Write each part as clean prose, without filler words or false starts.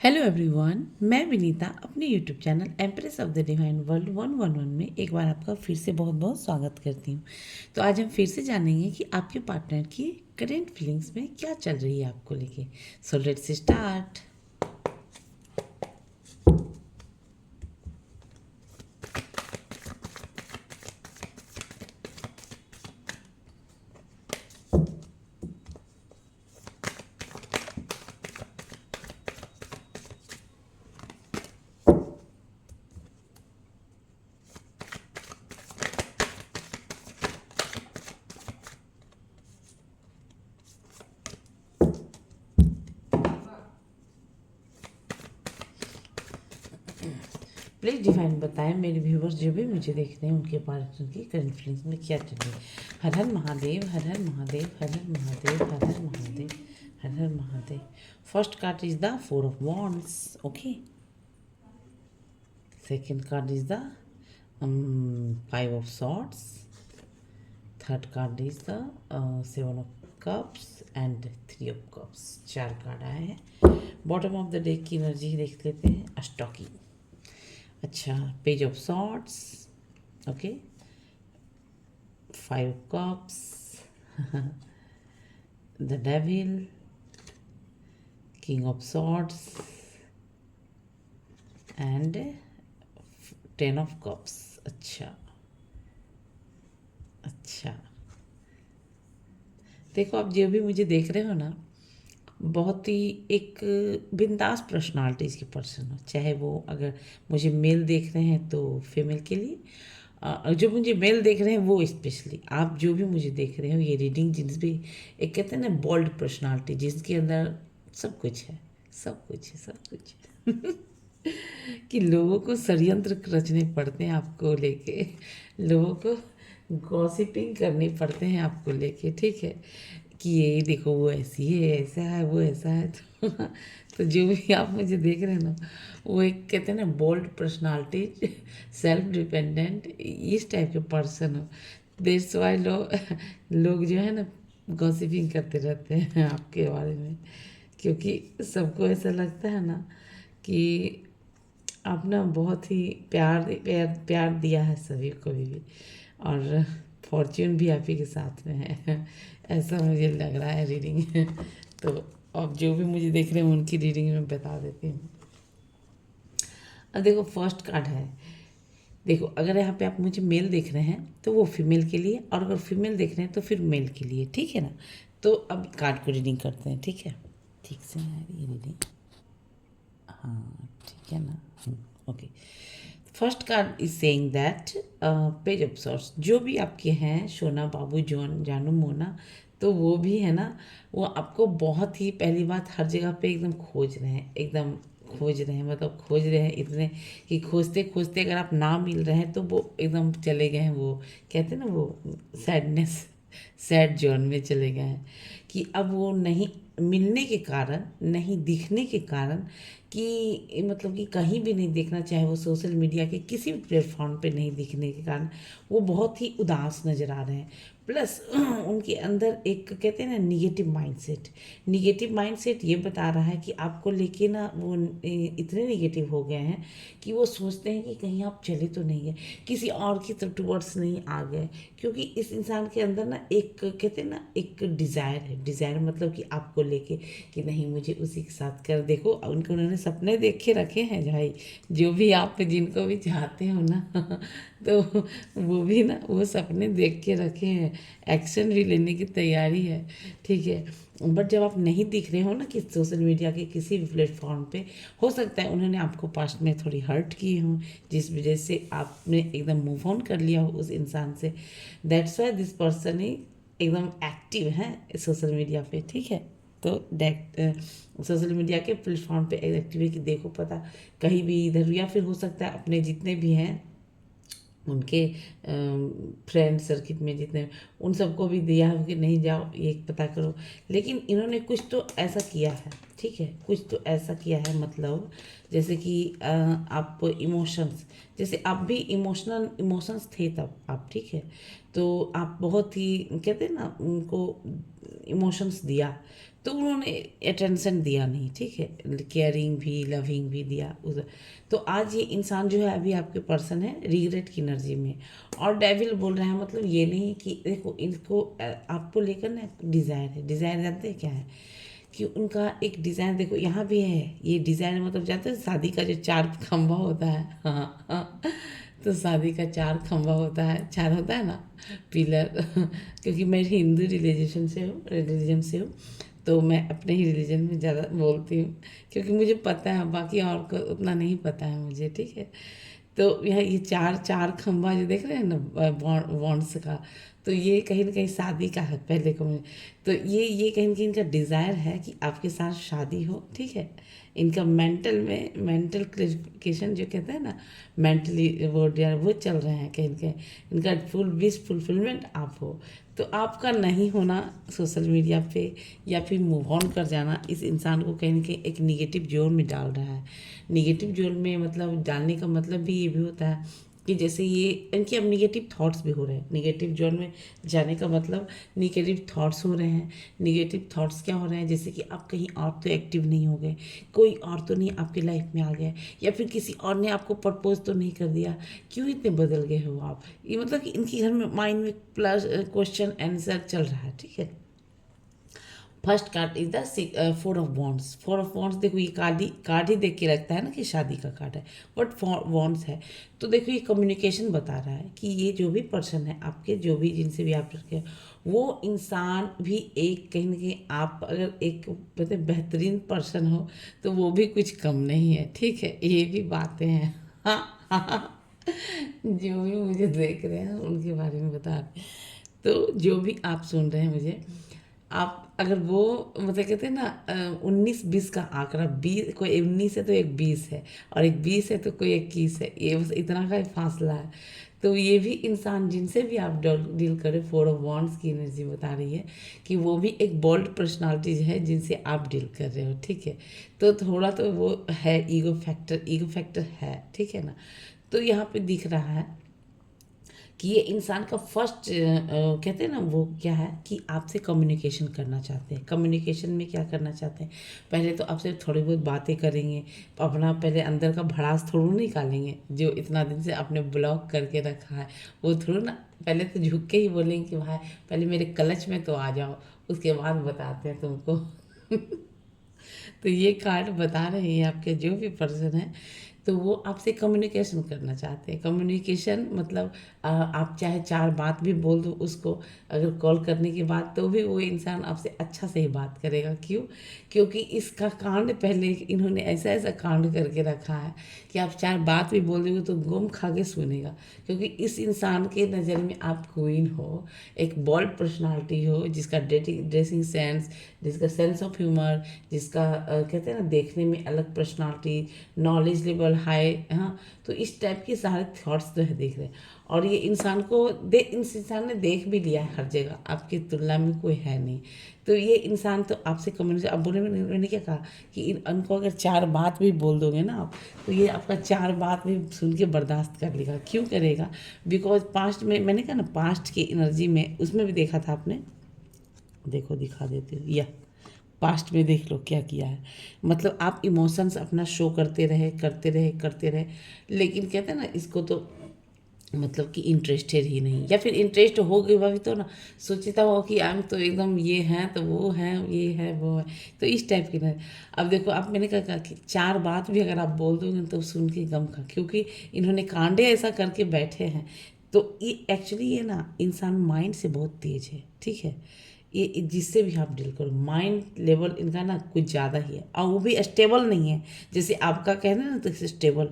Hello everyone, मैं विनीता अपने YouTube channel empress of the divine world 111 में एक बार आपका फिर से बहुत बहुत स्वागत करती हूँ। तो आज हम फिर से जानेंगे कि आपके पार्टनर की करेंट फीलिंग्स में क्या चल रही है आपको लेके। So let's start. Please divine बताएं मेरे व्यूवर्स जो भी मुझे देख रहे हैं उनके पार्टनर की करेंट फीलिंग्स में क्या चल रही है। हर हर महादेव, हर हर महादेव, हर हर महादेव, हर हर महादेव, हर हर Mahadev. First card is the four of wands. Okay, second card is the five of swords. Third card is the seven of cups and three of cups. चार कार्ड आए हैं। बॉटम ऑफ द डेक की energy देख लेते हैं। अष्टकी, अच्छा, page of swords, okay, five cups, the devil, king of swords and ten of cups. अच्छा अच्छा, देखो आप जो भी मुझे देख रहे हो ना, बहुत ही एक बिंदास पर्सनालिटीज़ के पर्सन हो। चाहे वो अगर मुझे मेल देख रहे हैं तो फीमेल के लिए, जो मुझे मेल देख रहे हैं वो स्पेशली आप जो भी मुझे देख रहे हो, ये रीडिंग जिस भी एक कहते हैं ना बोल्ड पर्सनालिटी जिसके अंदर सब कुछ है, सब कुछ है, सब कुछ है। कि लोगों को षड्यंत्र रचने पड़ते हैं आपको लेके, लोगों को गॉसिपिंग करने पड़ते हैं आपको लेके, ठीक है, कि ये देखो वो ऐसी है, ऐसा है, वो ऐसा है। तो जो भी आप मुझे देख रहे हैं ना, वो एक कहते हैं ना बोल्ड पर्सनालिटी, सेल्फ डिपेंडेंट, इस टाइप के पर्सन हो। दैट्स वाई लोग जो है ना गॉसिपिंग करते रहते हैं आपके बारे में, क्योंकि सबको ऐसा लगता है ना कि आप ना बहुत ही प्यार प्यार प्यार दिया है सभी को भी, और फॉर्च्यून भी आप ही के साथ में है। ऐसा मुझे लग रहा है रीडिंग। तो अब जो भी मुझे देख रहे हैं उनकी रीडिंग में बता देती हूँ। अब देखो फर्स्ट कार्ड है। देखो अगर यहाँ पे आप मुझे मेल देख रहे हैं तो वो फीमेल के लिए, और अगर फीमेल देख रहे हैं तो फिर मेल के लिए, ठीक है ना। तो अब कार्ड को रीडिंग करते हैं, ठीक है, ठीक से है ये रीडिंग, हाँ ठीक है ना। Okay, first card is saying that page of swords, जो भी आपके हैं सोना, बाबू, जॉन, जानू, मोना, तो वो भी है ना, वो आपको बहुत ही पहली बात हर जगह पे एकदम खोज रहे हैं, एकदम खोज रहे हैं, मतलब खोज रहे हैं इतने कि खोजते खोजते अगर आप ना मिल रहे हैं तो वो एकदम चले गए हैं, वो कहते हैं ना वो सैडनेस, सैड जोन में चले गए हैं, कि अब वो नहीं मिलने के कारण, नहीं दिखने के कारण, कि मतलब कि कहीं भी नहीं देखना, चाहे वो सोशल मीडिया के किसी भी प्लेटफॉर्म पे नहीं दिखने के कारण वो बहुत ही उदास नज़र आ रहे हैं। प्लस उनके अंदर एक कहते हैं ना निगेटिव माइंडसेट, निगेटिव माइंडसेट ये बता रहा है कि आपको लेके ना वो इतने निगेटिव हो गए हैं कि वो सोचते हैं कि कहीं आप चले तो नहीं है, किसी और की तरफ टूवर्ड्स नहीं आ गए, क्योंकि इस इंसान के अंदर ना एक कहते हैं ना एक डिज़ायर है। डिज़ायर मतलब कि आपको लेके कि नहीं मुझे उसी के साथ कर, देखो उनको उन्होंने सपने देख के रखे हैं भाई, जो भी आप जिनको भी चाहते हो ना, तो वो भी ना वो सपने देख के रखे हैं, एक्शन भी लेने की तैयारी है, ठीक है। बट जब आप नहीं दिख रहे हो ना कि सोशल मीडिया के किसी भी प्लेटफॉर्म पे, हो सकता है उन्होंने आपको पास्ट में थोड़ी हर्ट की हो, जिस वजह से आपने एकदम मूव ऑन कर लिया हो उस इंसान से। दैट्स वाई दिस पर्सन ही एकदम एक्टिव है सोशल मीडिया पे, ठीक है। तो सोशल मीडिया के प्लेटफॉर्म पे एक्टिव है कि देखो पता कहीं भी इधर, या फिर हो सकता है अपने जितने भी हैं उनके फ्रेंड सर्किट में जितने, उन सबको भी दिया है कि नहीं जाओ ये पता करो, लेकिन इन्होंने कुछ तो ऐसा किया है, ठीक है, कुछ तो ऐसा किया है, मतलब जैसे कि आप इमोशंस, जैसे आप भी इमोशंस थे तब आप, ठीक है, तो आप बहुत ही कहते हैं ना उनको इमोशंस दिया, तो उन्होंने अटेंशन दिया नहीं, ठीक है, केयरिंग भी लविंग भी दिया उधर। तो आज ये इंसान जो है अभी आपके पर्सन है रिग्रेट की एनर्जी में, और डेविल बोल रहा है, मतलब ये नहीं कि देखो इनको आपको लेकर ना डिज़ायर है। डिज़ायर जानते हैं क्या है? कि उनका एक डिज़ाइन देखो यहाँ भी है। ये डिज़ाइन मतलब जानते हैं शादी का जो चार खंभा होता है, हाँ हाँ, तो शादी का चार खंभा होता है, चार होता है ना पिलर क्योंकि मैं हिंदू रिलीजन से हूँ, तो मैं अपने ही रिलीजन में ज़्यादा बोलती हूँ क्योंकि मुझे पता है, बाकी और को उतना नहीं पता है मुझे, ठीक है। तो यह ये चार चार खंभा जो देख रहे हैं ना बॉन्ड्स का, तो ये कहीं ना कहीं शादी का है पहले को में। तो ये कहीं ना कहीं इनका डिज़ायर है कि आपके साथ शादी हो, ठीक है। इनका मेंटल क्लियरिफिकेशन जो कहते हैं ना, मेंटली वो चल रहे हैं कहीं ना कहीं। इनका फुल विश फुलफिलमेंट आप हो, तो आपका नहीं होना सोशल मीडिया पे या फिर मूव ऑन कर जाना इस इंसान को कहीं ना कहीं एक निगेटिव जोन में डाल रहा है। निगेटिव जोन में मतलब डालने का मतलब भी ये भी होता है कि जैसे ये इनके अब निगेटिव थॉट्स भी हो रहे हैं। निगेटिव जोन में जाने का मतलब निगेटिव थॉट्स हो रहे हैं। निगेटिव थॉट्स क्या हो रहे हैं, जैसे कि आप कहीं और तो एक्टिव नहीं हो गए, कोई और तो नहीं आपकी लाइफ में आ गया, या फिर किसी और ने आपको प्रपोज तो नहीं कर दिया, क्यों इतने बदल गए हो आप। ये मतलब कि इनके घर में माइंड में प्लस क्वेश्चन आंसर चल रहा है, ठीक है। First card is the four of wands. Four of wands देखो, ये कार्ड ही देख के लगता है ना कि शादी का कार्ड है, बट फोर वॉन्ड्स है। तो देखो ये कम्युनिकेशन बता रहा है कि ये जो भी पर्सन है आपके, जो भी जिनसे भी आप रखे, वो इंसान भी एक कहीं ना कहीं, आप अगर एक मतलब बेहतरीन पर्सन हो तो वो भी कुछ कम नहीं है, ठीक है। ये भी बातें हैं, हाँ हाँ। जो भी मुझे देख रहे हैं उनके बारे में बता रहे। तो जो भी आप सुन रहे हैं मुझे, आप अगर वो मतलब कहते हैं ना 19-20 का आंकड़ा, 20 कोई 19 है तो एक 20 है, और एक 20 है तो कोई 21 है, ये बस इतना का ही फासला है। तो ये भी इंसान जिनसे भी आप डील करें, फोर ऑफ वॉन्ड्स की एनर्जी बता रही है कि वो भी एक बोल्ड पर्सनालिटीज है जिनसे आप डील कर रहे हो, ठीक है। तो थोड़ा तो वो है, ईगो फैक्टर है, ठीक है ना। तो यहाँ पे दिख रहा है कि ये इंसान का फर्स्ट कहते हैं ना वो क्या है कि आपसे कम्युनिकेशन करना चाहते हैं। कम्युनिकेशन में क्या करना चाहते हैं, पहले तो आपसे थोड़ी बहुत बातें करेंगे, अपना पहले अंदर का भड़ास थोड़ा निकालेंगे जो इतना दिन से आपने ब्लॉक करके रखा है, वो थोड़ा ना, पहले तो झुक के ही बोलेंगे कि भाई पहले मेरे क्लच में तो आ जाओ, उसके बाद बताते हैं तुमको। तो ये कार्ड बता रहे हैं आपके जो भी पर्सन है, तो वो आपसे कम्युनिकेशन करना चाहते हैं। कम्युनिकेशन मतलब आप चाहे चार बात भी बोल दो उसको, अगर कॉल करने के बाद, तो भी वो इंसान आपसे अच्छा से ही बात करेगा। क्यों? क्योंकि इसका कांड पहले इन्होंने ऐसा ऐसा कांड करके रखा है कि आप चार बात भी बोल दोगे तो गुम खा के सुनेगा। क्योंकि इस इंसान के नज़र में आप क्वीन हो, एक बोल्ड पर्सनालिटी हो, जिसका ड्रेसिंग सेंस, जिसका सेंस ऑफ ह्यूमर, जिसका कहते हैं ना देखने में अलग पर्सनालिटी, नॉलेज लेवल हाई, हाँ। तो इस टाइप के सारे थॉट्स जो है देख रहे हैं, और ये इंसान को इस इंसान ने देख भी लिया है हर जगह, आपकी तुलना में कोई है नहीं। तो ये इंसान तो आपसे कम्युनिकेशन, अब बोले मैंने क्या कहा कि इनको अगर चार बात भी बोल दोगे ना आप, तो ये आपका चार बात भी सुन के बर्दाश्त कर लेगा। क्यों करेगा? बिकॉज पास्ट में मैंने कहा ना, पास्ट की एनर्जी में उसमें भी देखा था आपने, देखो दिखा देती हूँ, या पास्ट में देख लो क्या किया है। मतलब आप इमोशंस अपना शो करते रहे, लेकिन कहते हैं ना इसको तो मतलब कि इंटरेस्टेड ही नहीं, या फिर इंटरेस्ट हो गई भी तो ना सोचता हो कि हम तो एकदम ये हैं तो वो हैं, ये है वो है, तो इस टाइप की ना। अब देखो आप, मैंने कहा कि चार बात भी अगर आप बोल दोगे तो सुन के गम खा, क्योंकि इन्होंने कांडे ऐसा करके बैठे हैं। तो ये एक्चुअली ये ना इंसान माइंड से बहुत तेज है, ठीक है। ये जिससे भी आप डील करो, माइंड लेवल इनका ना कुछ ज़्यादा ही है, और वो भी स्टेबल नहीं है। जैसे आपका कहना है ना तो स्टेबल,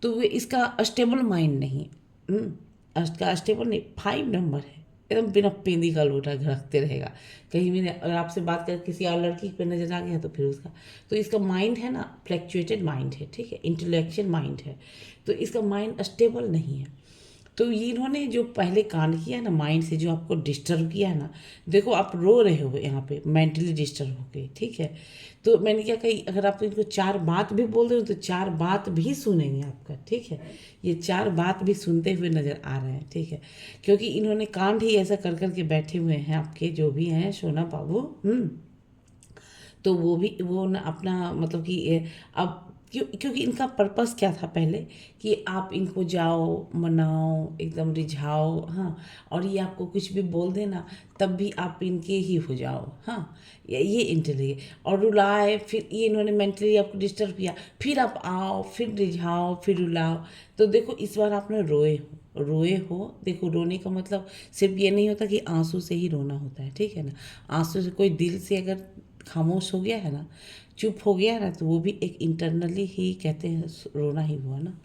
तो वे इसका स्टेबल माइंड नहीं। इसका स्टेबल नहीं, 5 नंबर है, एकदम बिना पेंदी का लोटा रखते रहेगा। कहीं भी अगर आपसे बात कर किसी और लड़की पे नजर आ गया तो फिर उसका, तो इसका माइंड है ना फ्लैक्चुएटेड माइंड है, ठीक है, इंटेलेक्चुअल माइंड है। तो इसका माइंड स्टेबल नहीं है। तो ये इन्होंने जो पहले कांड किया है ना माइंड से, जो आपको डिस्टर्ब किया है ना, देखो आप रो रहे हो यहाँ पे मेंटली डिस्टर्ब हो गए, ठीक है। तो मैंने क्या कही, अगर आप इनको चार बात भी बोल रहे हो तो चार बात भी सुनेंगे आपका, ठीक है। ये चार बात भी सुनते हुए नजर आ रहे हैं, ठीक है। क्योंकि इन्होंने कांड ही ऐसा कर करके बैठे हुए हैं आपके जो भी हैं सोना बाबू। तो वो भी वो ना अपना मतलब कि अब क्योंकि इनका पर्पस क्या था पहले कि आप इनको जाओ मनाओ एकदम रिझाओ, हाँ, और ये आपको कुछ भी बोल देना तब भी आप इनके ही हो जाओ, हाँ, ये इंटेलिजेंट और रुलाए, फिर ये इन्होंने मेंटली आपको डिस्टर्ब किया, फिर आप आओ, फिर रिझाओ, फिर रुलाओ। तो देखो इस बार आपने रोए हो। देखो रोने का मतलब सिर्फ ये नहीं होता कि आंसू से ही रोना होता है, ठीक है ना। आंसू से कोई दिल से अगर खामोश हो गया है ना, चुप हो गया है ना, तो वो भी एक इंटरनली ही कहते हैं रोना ही हुआ ना।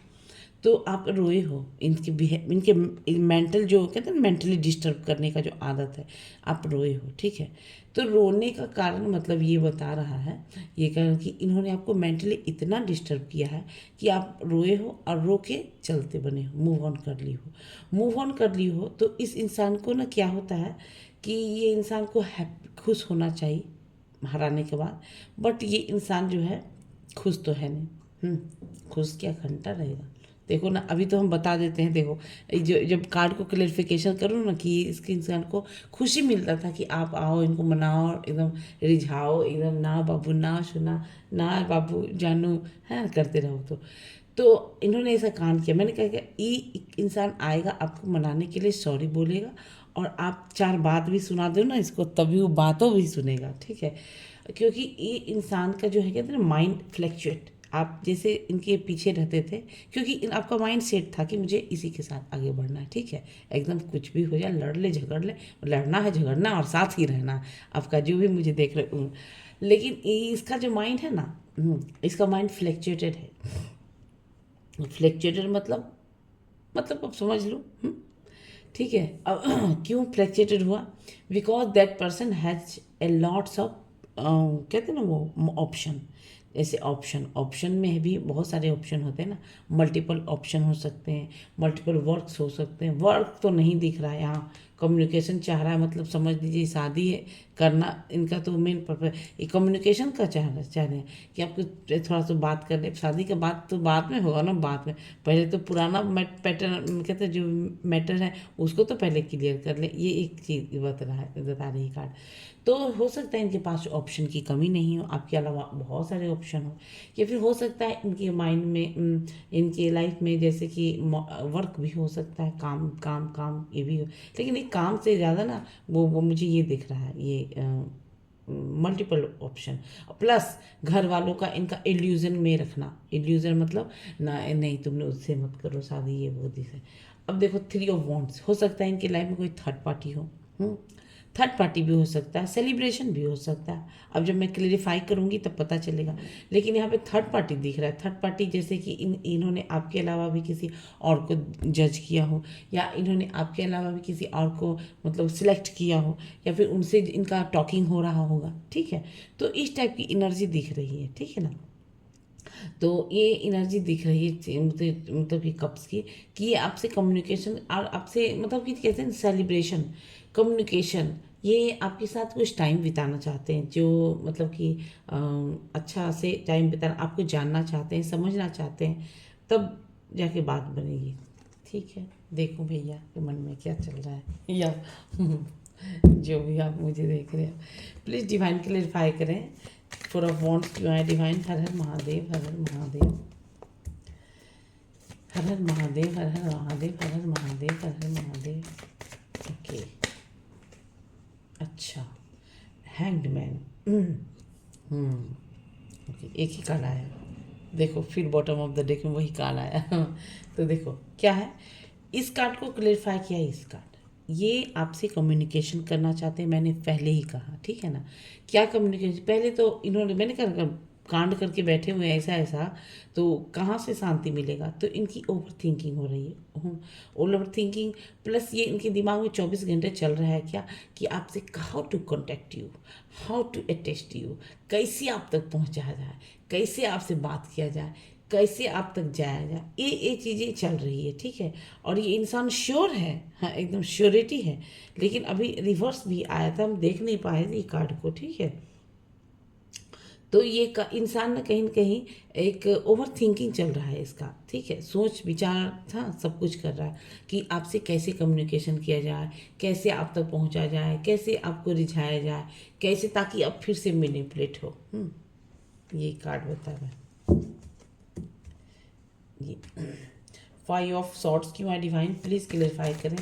तो आप रोए हो, इनके मेंटल जो कहते हैं मेंटली डिस्टर्ब करने का जो आदत है, आप रोए हो, ठीक है। तो रोने का कारण मतलब ये बता रहा है, ये कारण कि इन्होंने आपको मेंटली इतना डिस्टर्ब किया है कि आप रोए हो और रो के चलते बने हो, मूव ऑन कर ली हो। तो इस इंसान को ना क्या होता है कि ये इंसान को खुश होना चाहिए हराने के बाद, बट ये इंसान जो है खुश तो है नहीं। खुश क्या घंटा रहेगा। देखो ना, अभी तो हम बता देते हैं, देखो जो जब कार्ड को क्लेरिफिकेशन करो ना कि इसके इंसान को खुशी मिलता था कि आप आओ इनको मनाओ एकदम रिझाओ एकदम, ना बाबू ना सुना, ना बाबू जानू, है करते रहो। तो इन्होंने ऐसा काम किया। मैंने कहा कि ये इंसान आएगा आपको मनाने के लिए, सॉरी बोलेगा, और आप चार बात भी सुना दो ना इसको तभी वो बातों भी सुनेगा, ठीक है। क्योंकि ये इंसान का जो है कहते हैं ना माइंड फ्लैक्चुएट, आप जैसे इनके पीछे रहते थे, क्योंकि आपका माइंड सेट था कि मुझे इसी के साथ आगे बढ़ना है, ठीक है। एकदम कुछ भी हो जाए, लड़ ले झगड़ ले, लड़ना है झगड़ना और साथ ही रहना, आपका जो भी मुझे देख रहे। लेकिन इसका जो माइंड है ना, इसका माइंड फ्लैक्चुएटेड है। फ्लैक्चुएटेड मतलब अब समझ लो, ठीक है। अब क्यों फ्लैक्चुएटेड हुआ? Because that person has a lots of कहते हैं ना वो ऑप्शन। जैसे ऑप्शन में भी बहुत सारे ऑप्शन होते हैं ना, मल्टीपल ऑप्शन हो सकते हैं, मल्टीपल वर्क्स हो सकते हैं। वर्क तो नहीं दिख रहा है यहाँ, कम्युनिकेशन चाह रहा है, मतलब समझ लीजिए शादी है करना इनका तो मेन पर्पज, ये कम्युनिकेशन का चाह रहे हैं कि आपको थोड़ा सा बात कर ले। शादी के बाद तो बाद में होगा ना, बाद में, पहले तो पुराना पैटर्न कहते हैं जो मैटर है उसको तो पहले क्लियर कर ले। ये एक चीज़ बता रही कार्ड। तो हो सकता है इनके पास ऑप्शन की कमी नहीं हो, आपके अलावा बहुत सारे ऑप्शन हो, या फिर हो सकता है इनके माइंड में इनके लाइफ में जैसे कि वर्क भी हो सकता है, काम काम काम ये भी हो। लेकिन एक काम से ज़्यादा ना वो मुझे ये दिख रहा है, ये मल्टीपल ऑप्शन, प्लस घर वालों का इनका इल्यूजन में रखना। इल्यूजन मतलब ना, नहीं तुमने उससे मत करो शादी, ये वो दिस है। अब देखो 3 ऑफ वॉन्ड्स, हो सकता है इनकी लाइफ में कोई थर्ड पार्टी हो, थर्ड पार्टी भी हो सकता है, सेलिब्रेशन भी हो सकता है। अब जब मैं क्लेरिफाई करूंगी तब पता चलेगा। लेकिन यहाँ पे थर्ड पार्टी दिख रहा है। थर्ड पार्टी जैसे कि इन्होंने आपके अलावा भी किसी और को जज किया हो, या इन्होंने आपके अलावा भी किसी और को मतलब सिलेक्ट किया हो, या फिर उनसे इनका टॉकिंग हो रहा होगा, ठीक है। तो इस टाइप की एनर्जी दिख रही है, ठीक है ना। तो ये एनर्जी दिख रही है मतलब कि कप्स की, कि ये आपसे कम्युनिकेशन और आपसे मतलब कि कहते हैं सेलिब्रेशन, कम्युनिकेशन, ये आपके साथ कुछ टाइम बिताना चाहते हैं, जो मतलब कि अच्छा से टाइम बिताना, आपको जानना चाहते हैं, समझना चाहते हैं, तब जाके बात बनेगी, ठीक है। देखो भैया के मन में क्या चल रहा है, या जो भी आप मुझे देख रहे हैं, प्लीज़ डिवाइन क्लेरिफाई करें। 4 ऑफ वॉन्ड्स क्यों आए डिवाइन? हर हर महादेव, हर हर महादेव, हर हर महादेव, हर हर महादेव, हर हर महादेव, हर हर महादेव। ओके, अच्छा, हैंग्ड मैन। ओके, एक ही कार्ड आया। देखो फिर बॉटम ऑफ द डेक में वही कार्ड आया। तो देखो क्या है, इस कार्ड को क्लेरिफाई किया है। इस कार्ड ये आपसे कम्युनिकेशन करना चाहते हैं, मैंने पहले ही कहा, ठीक है ना। क्या कम्युनिकेशन? पहले तो इन्होंने मैंने कहा कांड करके बैठे हुए हैं ऐसा ऐसा, तो कहाँ से शांति मिलेगा? तो इनकी ओवर थिंकिंग हो रही है, ओवर थिंकिंग प्लस ये इनके दिमाग में 24 घंटे चल रहा है क्या, कि आपसे how to contact you, how to attest you, कैसे आप तक पहुँचाया जाए, कैसे आपसे बात किया जाए, कैसे आप तक जाया जाए, ये चीज़ें चल रही है, ठीक है। और ये इंसान श्योर है, हाँ एकदम श्योरिटी है। लेकिन अभी रिवर्स भी आया था, हम देख नहीं पाए थे कार्ड को, ठीक है। तो ये इंसान ना कहीं न कहीं एक ओवर थिंकिंग चल रहा है इसका, ठीक है? सोच विचार था सब कुछ कर रहा है कि आपसे कैसे कम्युनिकेशन किया जाए, कैसे आप तक पहुँचा जाए, कैसे आपको रिझाया जाए, कैसे ताकि आप फिर से मैनिपुलेट हो। ये कार्ड बता रहा है। ये 5 ऑफ सॉर्ड्स क्यों है डिवाइन, प्लीज़ क्लेरिफाई करें।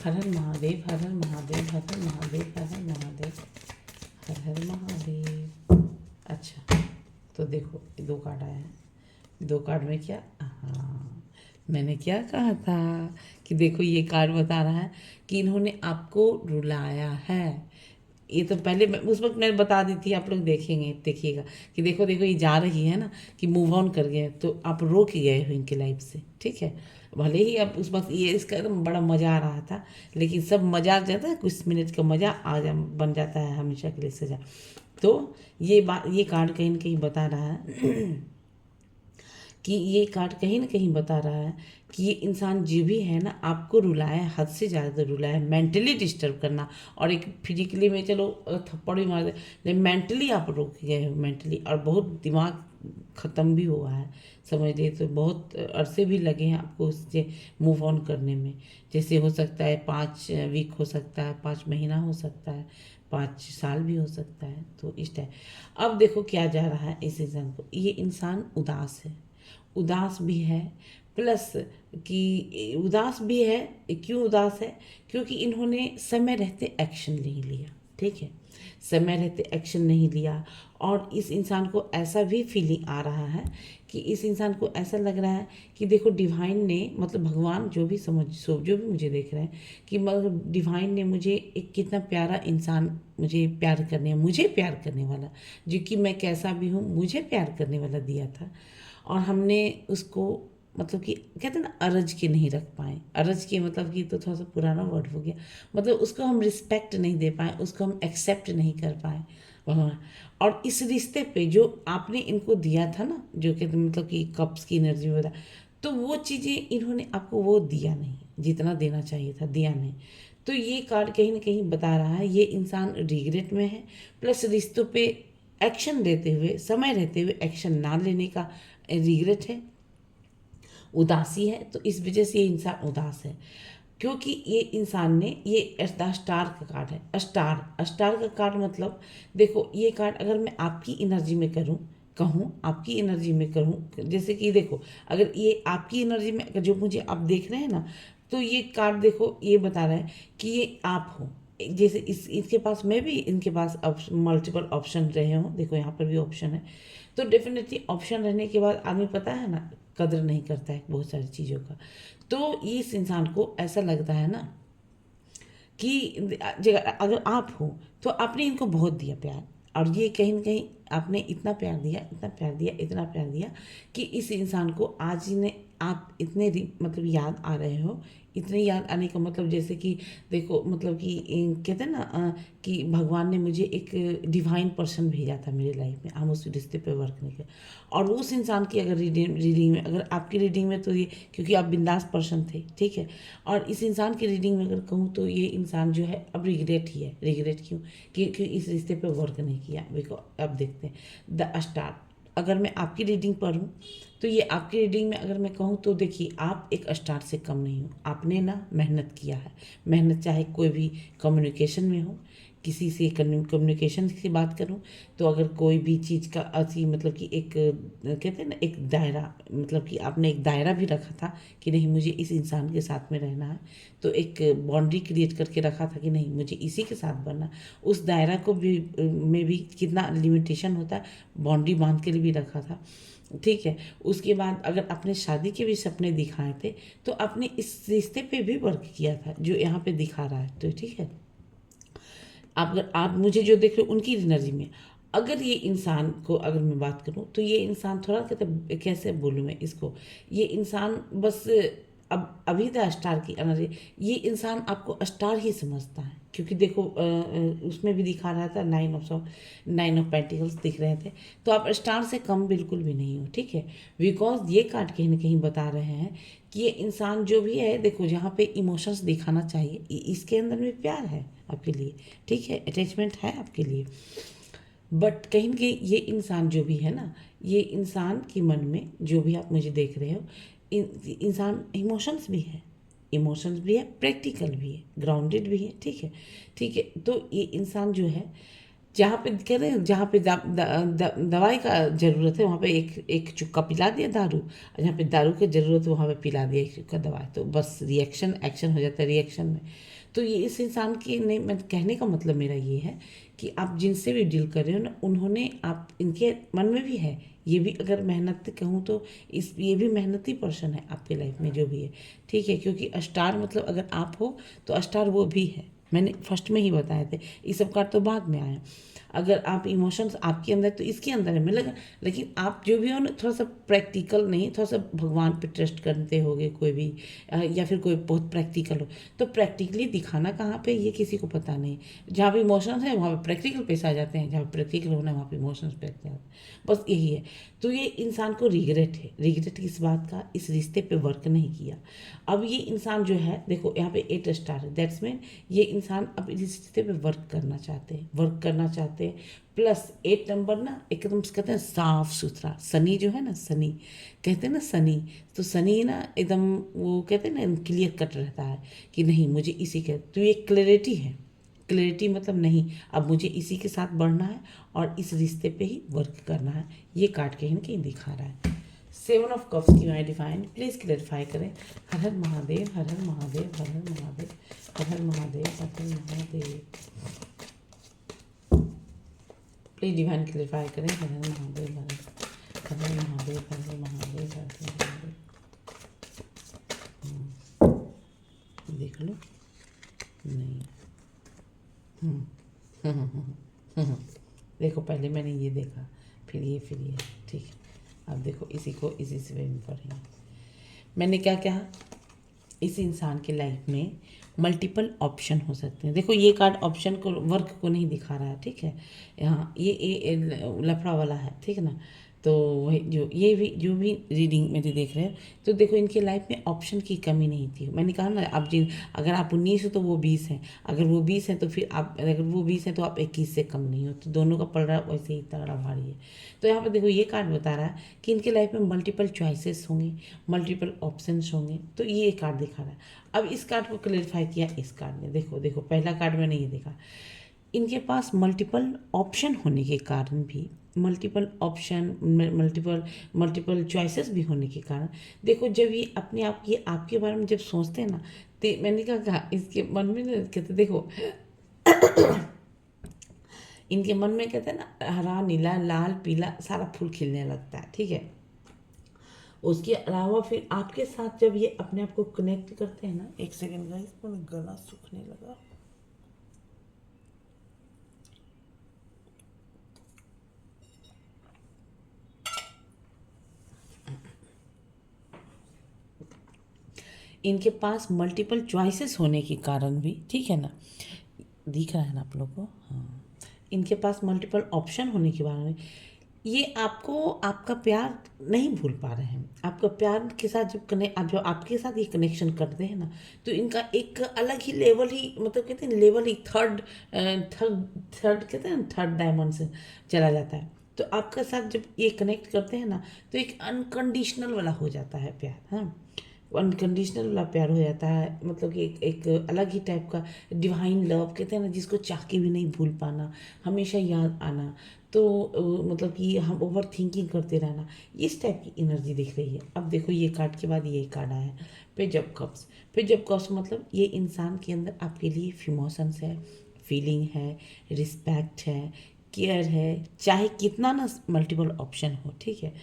हर हर महादेव, हर हर महादेव, हर हर महादेव, हर हर महादेव, हर हर महादेव। अच्छा, तो देखो 2 कार्ड आए हैं। 2 कार्ड में क्या, हाँ, मैंने क्या कहा था कि देखो ये कार्ड बता रहा है कि इन्होंने आपको रुलाया है। ये तो पहले उस वक्त मैंने बता दी थी, आप लोग देखेंगे, देखिएगा कि देखो देखो ये जा रही है ना, कि मूव ऑन कर गए, तो आप रोक गए हो इनकी लाइफ से, ठीक है? भले ही अब उस वक्त ये इसका एकदम बड़ा मज़ा आ रहा था, लेकिन सब मजाक जाता है, कुछ मिनट का मज़ा बन जाता है हमेशा के लिए सजा। तो ये बात, ये कार्ड कहीं ना कहीं बता रहा है कि ये कार्ड कहीं ना कहीं बता रहा है कि ये इंसान जो भी है ना, आपको रुलाया, हद से ज़्यादा रुलाया, मेंटली डिस्टर्ब करना, और एक फिजिकली में चलो थप्पड़ भी मार दे, लेकिन मेंटली आप रोक गए हो, मेंटली, और बहुत दिमाग ख़त्म भी हुआ है, समझ लिए, तो बहुत अरसे भी लगे हैं आपको उससे मूव ऑन करने में। जैसे हो सकता है 5 वीक हो सकता है, 5 महीना हो सकता है, 5 साल भी हो सकता है, तो इस टाइम। अब देखो क्या जा रहा है इस इंसान को, ये इंसान उदास है, उदास भी है, प्लस कि उदास भी है। क्यों उदास है? क्योंकि इन्होंने समय रहते एक्शन नहीं लिया, ठीक है? समय रहते एक्शन नहीं लिया, और इस इंसान को ऐसा भी फीलिंग आ रहा है कि इस इंसान को ऐसा लग रहा है कि देखो डिवाइन ने, मतलब भगवान, जो भी जो भी मुझे देख रहे हैं, कि मतलब डिवाइन ने मुझे एक कितना प्यारा इंसान, मुझे प्यार करने वाला, जो कि मैं कैसा भी हूँ मुझे प्यार करने वाला दिया था, और हमने उसको, मतलब कि कहते हैं ना, अरज के नहीं रख पाए। अरज के मतलब कि तो थोड़ा सा पुराना वर्ड हो गया, मतलब उसको हम रिस्पेक्ट नहीं दे पाए, उसको हम एक्सेप्ट नहीं कर पाए भगवान। और इस रिश्ते पे जो आपने इनको दिया था ना, जो कि मतलब कि कप्स की एनर्जी वगैरह, तो वो चीज़ें इन्होंने आपको वो दिया नहीं, जितना देना चाहिए था दिया नहीं। तो ये कार्ड कहीं ना कहीं बता रहा है ये इंसान रिग्रेट में है, प्लस रिश्तों पे एक्शन लेते हुए, समय रहते हुए एक्शन ना लेने का रिग्रेट है, उदासी है। तो इस वजह से ये इंसान उदास है, क्योंकि ये इंसान ने, ये स्टार का कार्ड है, स्टार का कार्ड, मतलब देखो ये कार्ड अगर मैं आपकी एनर्जी में कहूँ आपकी एनर्जी में करूँ, जैसे कि देखो, अगर ये आपकी एनर्जी में, अगर जो मुझे आप देख रहे हैं ना, तो ये कार्ड देखो ये बता रहा है कि ये आप हो। जैसे इसके पास में भी, इनके पास मल्टीपल ऑप्शन रहे हों, देखो यहाँ पर भी ऑप्शन है, तो डेफिनेटली ऑप्शन रहने के बाद आदमी, पता है ना, कदर नहीं करता है बहुत सारी चीज़ों का। तो इस इंसान को ऐसा लगता है ना कि अगर आप हो, तो आपने इनको बहुत दिया प्यार, और ये कहीं ना कहीं आपने इतना प्यार दिया, इतना प्यार दिया, इतना प्यार दिया, कि इस इंसान को आज ने आप इतने मतलब याद आ रहे हो। इतने याद आने का मतलब, जैसे कि देखो, मतलब कि कहते हैं ना, कि भगवान ने मुझे एक डिवाइन पर्सन भेजा था मेरी लाइफ में, हम उस रिश्ते पे वर्क नहीं किया, और उस इंसान की अगर रीडिंग में, अगर आपकी रीडिंग में, तो ये क्योंकि आप बिंदास पर्सन थे, ठीक है, और इस इंसान की रीडिंग में अगर कहूँ, तो ये इंसान जो है अब रिग्रेट ही है। रिग्रेट क्यों? क्योंकि इस रिश्ते पे वर्क नहीं किया। देखो अब देखते हैं द स्टार। अगर मैं आपकी रीडिंग पढ़ूँ, तो ये आपकी रीडिंग में अगर मैं कहूँ, तो देखिए आप एक स्टार से कम नहीं हो। आपने ना मेहनत किया है, मेहनत चाहे कोई भी कम्युनिकेशन में हो, किसी से कम्युनिकेशन की बात करूं, तो अगर कोई भी चीज़ का अति, मतलब कि एक कहते हैं ना, एक दायरा, मतलब कि आपने एक दायरा भी रखा था कि नहीं मुझे इस इंसान के साथ में रहना है, तो एक बाउंड्री क्रिएट करके रखा था कि नहीं मुझे इसी के साथ बनना। उस दायरा को भी में भी कितना लिमिटेशन होता है, बाउंड्री बांध के लिए भी रखा था, ठीक है। उसके बाद अगर आपने शादी के भी सपने दिखाए थे, तो आपने इस रिश्ते पे भी वर्क किया था, जो यहाँ पे दिखा रहा है, तो ठीक है। अगर आप मुझे जो देख रहे हो उनकी एनर्जी में, अगर ये इंसान को अगर मैं बात करूं, तो ये इंसान थोड़ा, कहते कैसे बोलूँ मैं इसको, ये इंसान बस अब अभी द स्टार की एनर्जी, ये इंसान आपको स्टार ही समझता है, क्योंकि देखो उसमें भी दिखा रहा था 9 ऑफ पेंटिकल्स दिख रहे थे, तो आप स्टार से कम बिल्कुल भी नहीं हो, ठीक है। बिकॉज ये कार्ड कहीं ना कहीं बता रहे हैं कि ये इंसान जो भी है, देखो जहाँ पे इमोशंस दिखाना चाहिए, इसके अंदर में प्यार है आपके लिए, ठीक है, अटैचमेंट है आपके लिए। बट कहीं न कहीं ये इंसान जो भी है ना, ये इंसान के मन में जो भी आप मुझे देख रहे हो, इंसान इमोशंस भी है, इमोशंस भी है, प्रैक्टिकल भी है, ग्राउंडेड भी है, ठीक है। ठीक है, तो ये इंसान जो है, जहाँ पे कह रहे हैं, जहाँ पे दवाई का ज़रूरत है वहाँ पे एक एक चुक्का पिला दिया दारू, और जहाँ पे दारू की ज़रूरत है वहाँ पे पिला दिया एक चुक्का दवाई, तो बस रिएक्शन एक्शन हो जाता है रिएक्शन में। तो ये इस इंसान की नहीं, मैं कहने का मतलब मेरा ये है कि आप जिनसे भी डील कर रहे हो ना, उन्होंने आप इनके मन में भी है, ये भी अगर मेहनत कहूँ तो इस ये भी मेहनती पर्सन है आपके लाइफ में जो भी है, ठीक है। क्योंकि स्टार मतलब अगर आप हो तो स्टार वो भी है, मैंने फर्स्ट में ही बताए थे, ये सब कार्ड तो बाद में आया। अगर आप इमोशंस आपके अंदर तो इसके अंदर है मिलेगा, लेकिन आप जो भी हो ना थोड़ा सा प्रैक्टिकल नहीं, थोड़ा सा भगवान पे ट्रस्ट करते होगे कोई भी, या फिर कोई बहुत प्रैक्टिकल हो, तो प्रैक्टिकली दिखाना कहाँ पे ये किसी को पता नहीं। जहाँ पे इमोशंस है वहाँ पे प्रैक्टिकल पेश आ जाते हैं, जहाँ पे प्रैक्टिकल होना है वहाँ पे इमोशंस पे आ जाते हैं, बस यही है। तो ये इंसान को रिग्रेट है, रिग्रेट किस बात का, इस रिश्ते पे वर्क नहीं किया। अब ये इंसान जो है, देखो यहाँ पे 8 स्टार है, दैट्स मीन ये इंसान अब इस रिश्ते पे वर्क करना चाहते हैं, वर्क करना चाहते हैं। प्लस 8 नंबर ना एकदम से कहते हैं साफ सुथरा, सनी जो है ना, सनी कहते हैं ना सनी, तो सनी ना एकदम वो कहते हैं ना क्लियर कट रहता है कि नहीं मुझे इसी के, तो ये क्लैरिटी है। क्लैरिटी मतलब नहीं, अब मुझे इसी के साथ बढ़ना है और इस रिश्ते पे ही वर्क करना है, ये कार्ड कहीं ना कहीं दिखा रहा है। 7 ऑफ कप्स की मैं डिफाइन प्लीज़ क्लैरिफाई करें। हर हर महादेव, हर हर महादेव, हर हर महादेव, हर हर महादेव, हर हर महादेव, प्लीज डिवाइन क्लैरिफाई करें। हर हर महादेव, हर हर महादेव, हर हर महादेव, हर हर महादेव। देख लो, नहीं, देखो पहले मैंने ये देखा, फिर ये, फिर ये, ठीक है। अब देखो इसी को इसी से वे में पढ़ेंगे। मैंने क्या कहा, इस इंसान के लाइफ में मल्टीपल ऑप्शन हो सकते हैं। देखो ये कार्ड ऑप्शन को, वर्क को नहीं दिखा रहा है, ठीक है। यहाँ ये लफड़ा वाला है, ठीक है ना। तो वही जो ये भी जो भी रीडिंग मेरी देख रहे हैं, तो देखो इनके लाइफ में ऑप्शन की कमी नहीं थी। मैंने कहा ना, आप जिन अगर आप 19 हो तो वो 20 हैं, अगर वो 20 हैं तो फिर आप, अगर वो 20 हैं तो आप 21 से कम नहीं हो, तो दोनों का पड़ रहा वैसे ही तगड़ा भारी है। तो यहाँ पर देखो ये कार्ड बता रहा है कि इनके लाइफ में मल्टीपल चॉइसेस होंगे, मल्टीपल ऑप्शंस होंगे, तो ये कार्ड दिखा रहा है। अब इस कार्ड को क्लेरिफाई किया इस कार्ड ने, देखो देखो पहला कार्ड मैंने ये देखा, इनके पास मल्टीपल ऑप्शन होने के कारण भी, multiple option, multiple multiple choices भी होने के कारण, देखो जब ये अपने आप, ये आपके बारे में जब सोचते हैं ना, तो मैंने कहा इसके मन में ना कहते, देखो इनके मन में कहते हैं ना हरा नीला लाल पीला सारा फूल खिलने लगता है, ठीक है। उसके अलावा फिर आपके साथ जब ये अपने आप को कनेक्ट करते हैं ना, एक सेकेंड गाइस, मेरा गला सूखने लगा। इनके पास मल्टीपल चॉइसेस होने के कारण भी, ठीक है ना, दिख रहा है ना आप लोग को, हाँ, इनके पास मल्टीपल ऑप्शन होने के बारे में ये आपको आपका प्यार नहीं भूल पा रहे हैं। आपका प्यार के साथ जब आप जब आपके साथ ये कनेक्शन करते हैं ना, तो इनका एक अलग ही लेवल ही, मतलब कहते हैं लेवल ही थर्ड थर्ड थर्ड कहते हैं थर्ड डायमंड से चला जाता है। तो आपके साथ जब ये कनेक्ट करते हैं ना, तो एक अनकंडीशनल वाला हो जाता है प्यार, हाँ, अनकंडीशनल वाला प्यार हो जाता है, मतलब कि एक अलग ही टाइप का डिवाइन लव कहते हैं ना, जिसको चाह के भी नहीं भूल पाना, हमेशा याद आना, तो मतलब कि हम ओवर थिंकिंग करते रहना, इस टाइप की एनर्जी दिख रही है। अब देखो ये कार्ड के बाद ये कार्ड आया, फिर जब कप्स मतलब ये इंसान के अंदर आपके लिए इमोशंस है, फीलिंग है, रिस्पेक्ट है, केयर है, चाहे कितना ना मल्टीपल ऑप्शन हो, ठीक है।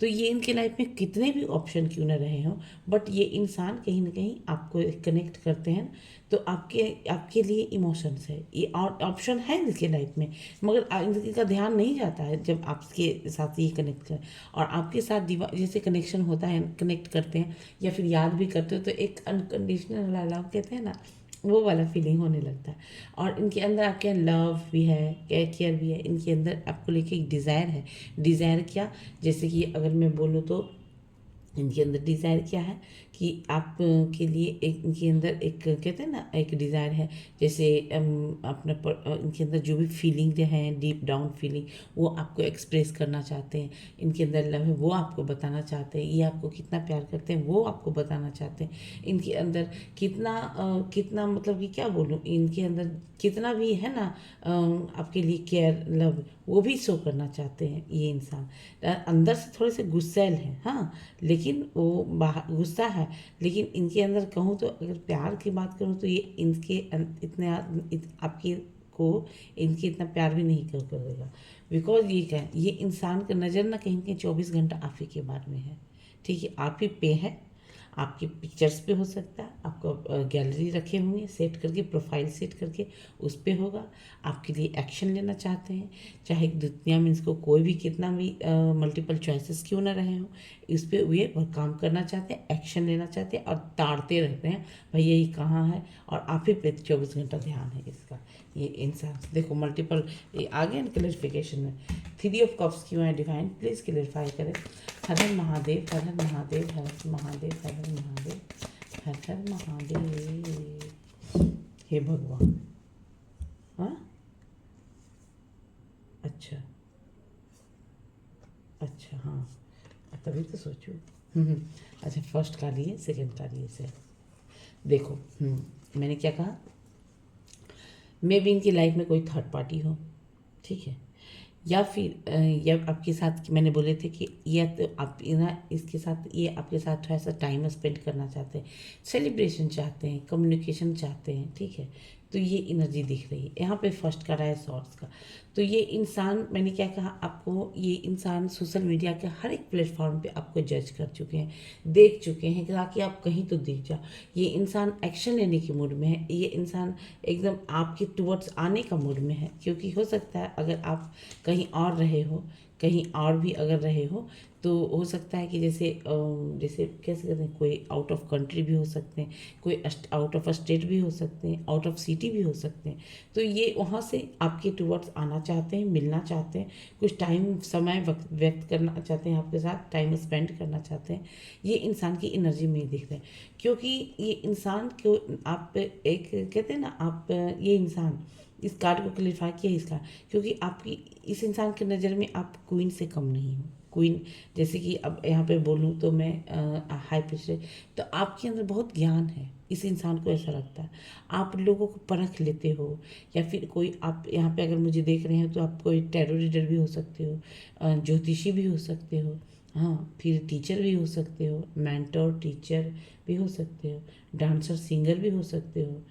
तो ये इनके लाइफ में कितने भी ऑप्शन क्यों ना रहे हों, बट ये इंसान कहीं ना कहीं आपको कनेक्ट करते हैं, तो आपके आपके लिए इमोशंस है, ये और ऑप्शन है इनके लाइफ में, मगर इनका ध्यान नहीं जाता है जब आपके साथ ये कनेक्ट करें, और आपके साथ जैसे कनेक्शन होता है, कनेक्ट करते हैं या फिर याद भी करते हो, तो एक अनकंडीशनल लव कहते हैं ना, वो वाला फीलिंग होने लगता है। और इनके अंदर आपके लव भी है, केयर भी है, इनके अंदर आपको लेके एक डिज़ायर है। डिज़ायर क्या, जैसे कि अगर मैं बोलूँ तो इनके अंदर डिज़ायर क्या है कि आप के लिए एक इनके अंदर एक कहते हैं ना एक डिज़ायर है, जैसे इनके अंदर जो भी फीलिंग है, डीप डाउन फीलिंग, वो आपको एक्सप्रेस करना चाहते हैं। इनके अंदर लव है वो आपको बताना चाहते हैं, ये आपको कितना प्यार करते हैं वो आपको बताना चाहते हैं। इनके अंदर कितना मतलब कि क्या बोलूँ, इनके अंदर कितना भी है ना आपके लिए केयर लव वो भी शो करना चाहते हैं ये इंसान। अंदर से थोड़े से गुस्सैल हैं, हाँ, लेकिन वो बाहर गुस्सा है, लेकिन इनके अंदर कहूँ तो अगर प्यार की बात करूँ तो ये आपकी को इनके इतना प्यार भी नहीं करेगा। बिकॉज ये क्या है, ये इंसान का नज़र ना कहीं कहीं 24 घंटा आप ही के बारे में है। ठीक है, आप ही पे है, आपकी पिक्चर्स पे हो सकता है, आपको गैलरी रखे होंगे सेट करके, प्रोफाइल सेट करके उस पे होगा। आपके लिए एक्शन लेना चाहते हैं, चाहे दुनिया में इसको कोई भी कितना भी मल्टीपल चॉइसेस क्यों ना रहे हों, इस पे वे काम करना चाहते हैं, एक्शन लेना चाहते हैं और ताड़ते रहते हैं भैया ये कहाँ है, और आप ही पे 24 घंटा ध्यान है इसका। ये इंसान देखो मल्टीपल, ये आ गया ना क्लैरिफिकेशन में। 3 ऑफ कप्स क्यों है डिवाइन, प्लीज़ क्लैरिफाई करें। हर हर महादेव, हर हर महादेव, हर हर महादेव, हर हर महादेव, हर हर महादेव, हे भगवान। हाँ, अच्छा अच्छा, हाँ, तभी तो सोचूं। अच्छा, फर्स्ट का लिए सेकंड का लिए से देखो। मैंने क्या कहा, मे भी इनकी लाइफ में कोई थर्ड पार्टी हो, ठीक है, या फिर या आपके साथ मैंने बोले थे कि या तो आप ना इसके साथ, ये आपके साथ थोड़ा सा टाइम स्पेंड करना चाहते हैं, सेलिब्रेशन चाहते हैं, कम्युनिकेशन चाहते हैं, ठीक है। तो ये एनर्जी दिख रही है यहाँ पे। फर्स्ट का रहा है सॉर्ट्स का। तो ये इंसान, मैंने क्या कहा आपको, ये इंसान सोशल मीडिया के हर एक प्लेटफॉर्म पे आपको जज कर चुके हैं, देख चुके हैं, ताकि आप कहीं तो दिख जाओ। ये इंसान एक्शन लेने के मूड में है, ये इंसान एकदम आपके टुवर्ड्स आने का मूड में है, क्योंकि हो सकता है अगर आप कहीं और रहे हो, कहीं और भी अगर रहे हो, तो हो सकता है कि जैसे कैसे कहते हैं, कोई आउट ऑफ कंट्री भी हो सकते हैं, कोई आउट ऑफ स्टेट भी हो सकते हैं, आउट ऑफ सिटी भी हो सकते हैं। तो ये वहाँ से आपके टुवर्ड्स आना चाहते हैं, मिलना चाहते हैं, कुछ टाइम समय व्यक्त करना चाहते हैं, आपके साथ टाइम स्पेंड करना चाहते हैं। ये इंसान की एनर्जी में दिख रहे हैं, क्योंकि ये इंसान को आप एक कहते हैं ना, आप ये इंसान इस कार्ड को क्लियरफाई किया इसका, क्योंकि आपकी इस इंसान की नज़र में आप क्वीन से कम नहीं हो। क्वीन, जैसे कि अब यहाँ पे बोलूँ तो मैं हाई पिच, तो आपके अंदर बहुत ज्ञान है। इस इंसान को ऐसा लगता है आप लोगों को परख लेते हो, या फिर कोई आप यहाँ पे अगर मुझे देख रहे हैं तो आप कोई टैरो रीडर भी हो सकते हो, ज्योतिषी भी हो सकते हो, हाँ, फिर टीचर भी हो सकते हो, मेंटर टीचर भी हो सकते हो, डांसर सिंगर भी हो सकते हो,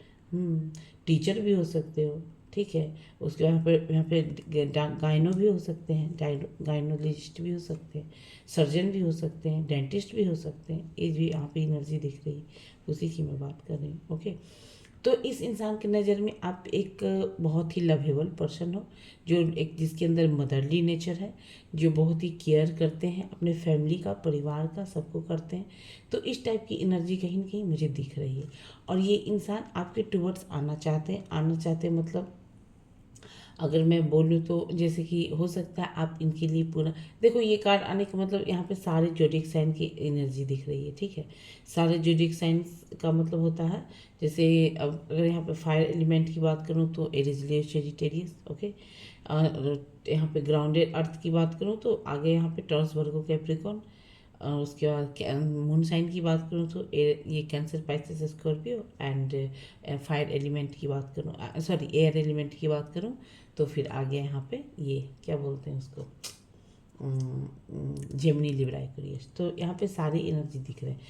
टीचर भी हो सकते हो, ठीक है। उसके यहाँ पे गायनो भी हो सकते हैं, गायनोलॉजिस्ट भी हो सकते हैं, सर्जन भी हो सकते हैं, डेंटिस्ट भी हो सकते हैं। ये भी यहाँ पे एनर्जी दिख रही है, उसी की मैं बात कर रही हूँ। ओके, तो इस इंसान की नज़र में आप एक बहुत ही लवेबल पर्सन हो, जो एक जिसके अंदर मदरली नेचर है, जो बहुत ही केयर करते हैं अपने फैमिली का, परिवार का, सबको करते हैं। तो इस टाइप की एनर्जी कहीं ना कहीं मुझे दिख रही है, और ये इंसान आपके टुवर्ड्स आना चाहते हैं मतलब, अगर मैं बोलूँ तो जैसे कि हो सकता है आप इनके लिए पूरा, देखो ये कार्ड आने का मतलब यहाँ पे सारे जोडिक साइन की एनर्जी दिख रही है, ठीक है। सारे जोडिक साइंस का मतलब होता है, जैसे अब अगर यहाँ पे फायर एलिमेंट की बात करूँ तो एरिज सेजिटेरियस, ओके। और यहाँ पे ग्राउंडेड अर्थ की बात करूँ तो आगे यहाँ पे टॉरस वर्गो कैप्रिकॉर्न। उसके बाद मून साइन की बात करूँ तो ये cancer Pisces Scorpio. And fire element की बात करूँ, सॉरी एयर एलिमेंट की बात करूँ तो फिर आ गया यहाँ पे ये क्या बोलते हैं उसको, जेमिनी लिब्रा एक्वेरियस। तो यहाँ पे सारी एनर्जी दिख रहे हैं।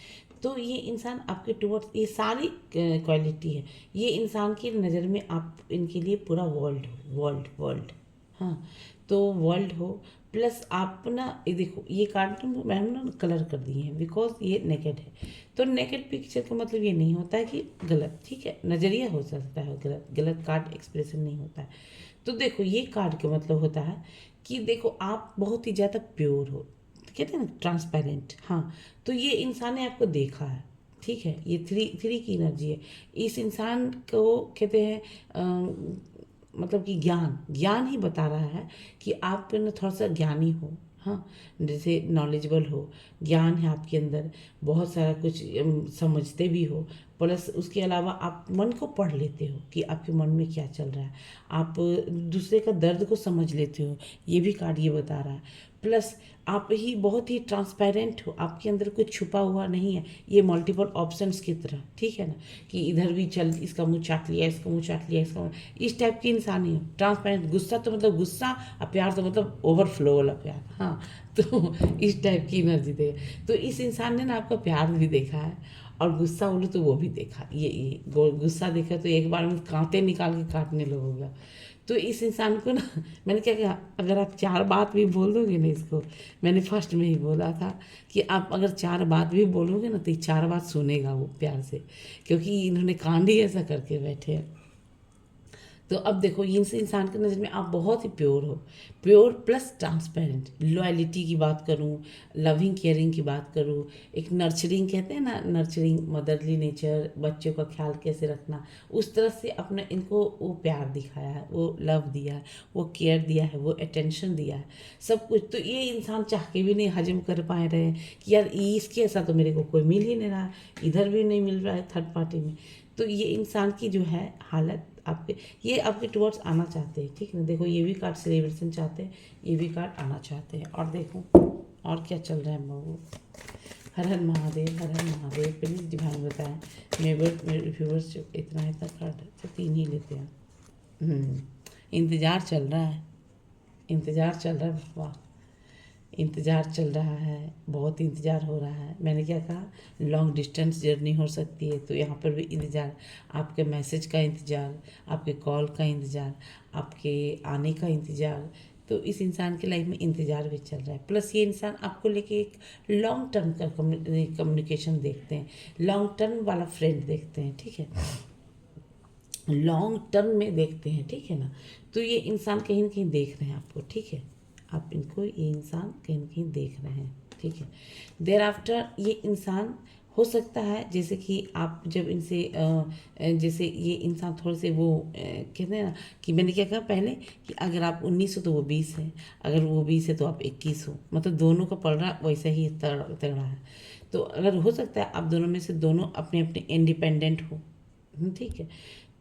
तो ये इंसान आपके टुवर्ड्स, ये सारी क्वालिटी है, ये इंसान की नज़र में आप इनके लिए पूरा वर्ल्ड हो, वर्ल्ड, हाँ। तो वर्ल्ड हो, प्लस आप ना ये देखो, ये कार्ड मैंने ना कलर कर दिए हैं बिकॉज ये नेकेड है। तो नेकेड पिक्चर का मतलब ये नहीं होता है कि गलत, ठीक है, नज़रिया हो सकता है गलत, गलत कार्ड एक्सप्रेशन नहीं होता है। तो देखो ये कार्ड का मतलब होता है कि देखो आप बहुत ही ज़्यादा प्योर हो, कहते हैं ना ट्रांसपेरेंट, हाँ। तो ये इंसान ने आपको देखा है, ठीक है, ये थ्री की एनर्जी है। इस इंसान को कहते हैं मतलब कि ज्ञान ही बता रहा है कि आप ना थोड़ा सा ज्ञानी हो, हाँ, जैसे नॉलेजेबल हो, ज्ञान है आपके अंदर, बहुत सारा कुछ समझते भी हो, प्लस उसके अलावा आप मन को पढ़ लेते हो कि आपके मन में क्या चल रहा है, आप दूसरे का दर्द को समझ लेते हो, ये भी कार्ड ये बता रहा है। प्लस आप ही बहुत ही ट्रांसपेरेंट हो, आपके अंदर कुछ छुपा हुआ नहीं है, ये मल्टीपल ऑप्शंस की तरह, ठीक है ना, कि इधर भी चल, इसका मुंह चाट लिया, इसका मुंह चाट लिया, इस टाइप की इंसान ही हो। ट्रांसपेरेंट, गुस्सा तो मतलब गुस्सा, और प्यार तो मतलब ओवरफ्लो वाला प्यार, हाँ। तो इस टाइप की एनर्जी दे, तो इस इंसान ने ना आपका प्यार भी देखा है, और गुस्सा बोलो तो वो भी देखा, ये गुस्सा देखा तो एक बार में कांटे निकाल के काटने लगोगा। तो इस इंसान को ना, मैंने क्या कहा, अगर आप 4 बात भी बोल दोगे ना इसको, मैंने फर्स्ट में ही बोला था कि आप अगर 4 बात भी बोलोगे ना, तो ये 4 बात सुनेगा वो प्यार से, क्योंकि इन्होंने कांड ही ऐसा करके बैठे हैं। तो अब देखो, इस इंसान की नज़र में आप बहुत ही प्योर हो, प्योर प्लस ट्रांसपेरेंट। लॉयलिटी की बात करूँ, लविंग केयरिंग की बात करूँ, एक नर्चरिंग कहते हैं ना, नर्चरिंग, मदरली नेचर, बच्चों का ख्याल कैसे रखना, उस तरह से अपने इनको वो प्यार दिखाया है, वो लव दिया है, वो केयर दिया है, वो अटेंशन दिया है, सब कुछ। तो ये इंसान चाह के भी नहीं हजम कर पाए रहे कि यार इसके ऐसा तो मेरे को कोई मिल ही नहीं रहा, इधर भी नहीं मिल रहा है थर्ड पार्टी में। तो ये इंसान की जो है हालत, आपके ये आपके टुवर्ड्स आना चाहते हैं, ठीक है ना। देखो, ये भी कार्ड सेलिब्रेशन चाहते हैं, ये भी कार्ड आना चाहते हैं। और देखो और क्या चल रहा है बाबू। हर हर महादेव, हर हर महादेव, प्लीज़ डिवाइन बताएं। मेरे व्यूवर्स इतना कार्ड है तो 3 ही लेते हैं। इंतज़ार चल रहा है, इंतज़ार चल रहा है, वाह, इंतज़ार चल रहा है, बहुत इंतज़ार हो रहा है। मैंने क्या कहा, लॉन्ग डिस्टेंस जर्नी हो सकती है, तो यहाँ पर भी इंतज़ार, आपके मैसेज का इंतज़ार, आपके कॉल का इंतज़ार, आपके आने का इंतज़ार। तो इस इंसान की लाइफ में इंतज़ार भी चल रहा है। प्लस ये इंसान आपको लेके एक लॉन्ग टर्म का कम्युनिकेशन देखते हैं, लॉन्ग टर्म वाला फ्रेंड देखते हैं, ठीक है, लॉन्ग टर्म में देखते हैं, ठीक है ना। तो ये इंसान कहीं ना कहीं देख रहे हैं आपको, ठीक है, आप इनको, ये इंसान कहीं ना कहीं देख रहे हैं, ठीक है। देर आफ्टर ये इंसान हो सकता है, जैसे कि आप जब इनसे जैसे ये इंसान थोड़े से वो कहते हैं ना, कि मैंने क्या कहा पहले, कि अगर आप 19 हो तो वो 20 है, अगर वो 20 है तो आप 21 हो, मतलब दोनों का पल रहा वैसा ही तगड़ा है। तो अगर हो सकता है आप दोनों में से दोनों अपने अपने इंडिपेंडेंट हो, ठीक है।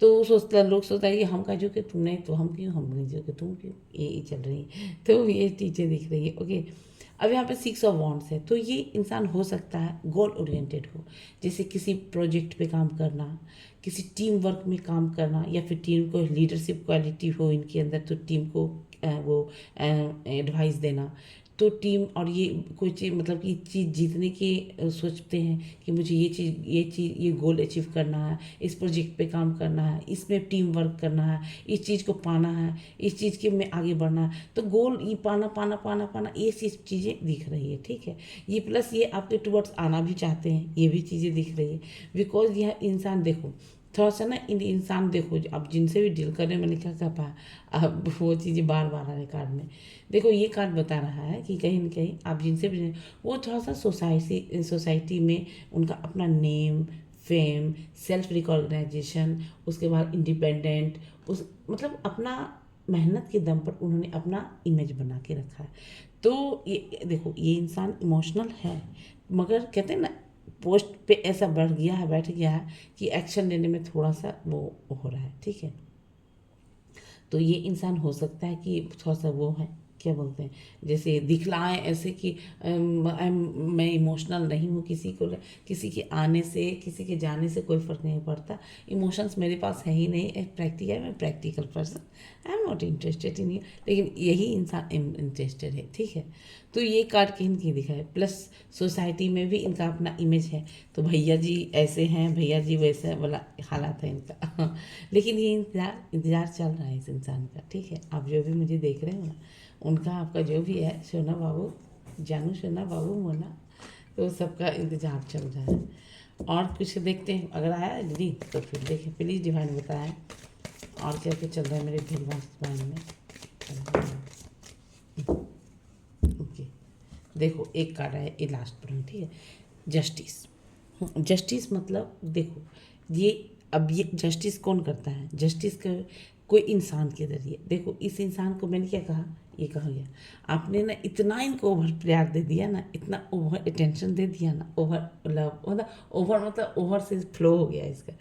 तो सोचता, लोग सोचता है कि हम का जो कि तुम नहीं तो हम क्यों, हम नहीं जो कि तुम क्यों, ये चल रही है। तो ये चीज़ें दिख रही है, ओके। अब यहाँ पे 6 ऑफ वॉन्ड्स है, तो ये इंसान हो सकता है गोल ओरिएंटेड हो, जैसे किसी प्रोजेक्ट पे काम करना, किसी टीम वर्क में काम करना, या फिर टीम को लीडरशिप क्वालिटी हो इनके अंदर, तो टीम को वो एडवाइस देना। तो टीम, और ये कोई चीज़ मतलब कि चीज़ जीतने की सोचते हैं कि मुझे ये गोल अचीव करना है, इस प्रोजेक्ट पे काम करना है, इसमें टीम वर्क करना है, इस चीज़ को पाना है, इस चीज़ के में आगे बढ़ना है। तो गोल ये पाना पाना पाना पाना, ये चीज़ें दिख रही है, ठीक है। ये प्लस ये आपके टुवर्ड्स आना भी चाहते हैं, ये भी चीज़ें दिख रही है। बिकॉज यह इंसान देखो, थोड़ा सा ना, इन इंसान देखो, अब जिनसे भी डील कर रहे हैं, मैंने क्या कह पाया, अब वो चीज़ें बार बार आ रही कार्ड में। देखो, ये कार्ड बता रहा है कि कहीं ना कहीं आप जिनसे भी, वो थोड़ा सा सोसाइटी में उनका अपना नेम, फेम, सेल्फ रिकॉग्नाइजेशन, उसके बाद इंडिपेंडेंट, उस मतलब अपना मेहनत के दम पर उन्होंने अपना इमेज बना के रखा है। तो ये देखो, ये इंसान इमोशनल है, मगर कहते हैं ना, पोस्ट पे ऐसा बैठ गया है कि एक्शन लेने में थोड़ा सा वो हो रहा है, ठीक है। तो ये इंसान हो सकता है कि थोड़ा सा वो है, क्या बोलते हैं, जैसे दिखलाएं ऐसे कि मैं इमोशनल नहीं हूँ, किसी के आने से, किसी के जाने से कोई फ़र्क नहीं पड़ता, इमोशंस मेरे पास है ही नहीं, प्रैक्टिकल, मैं practical person, I am not interested in you. लेकिन यही इंसान इंटरेस्टेड है, ठीक है। तो ये कार्ड कहीं न कहीं दिखा है। प्लस सोसाइटी में भी इनका अपना इमेज है, तो भैया जी ऐसे हैं, भैया जी वैसे वाला हालात है इनका। लेकिन ये इंतज़ार चल रहा है इस इंसान का, ठीक है। आप जो भी मुझे देख रहे हो ना, उनका आपका जो भी है, सोना बाबू, जानू सोना बाबू मोना, तो सबका इंतज़ार चल रहा है। और कुछ देखते हैं, अगर आया है दीदी तो फिर देखें, प्लीज़ डिवाइन बताएं और क्या क्या चल रहा है मेरे दिमाग में। ओके, देखो एक कार्ड है, ये लास्ट पर, ठीक है, जस्टिस। जस्टिस मतलब देखो, ये अब ये जस्टिस कौन करता है, जस्टिस का कोई इंसान के ज़रिए। देखो इस इंसान को मैंने क्या कहा, ये कहा गया आपने ना इतना इनको ओवर प्यार दे दिया ना, इतना ओवर अटेंशन दे दिया ना, ओवर लव मतलब ओवर से फ्लो हो गया इसका,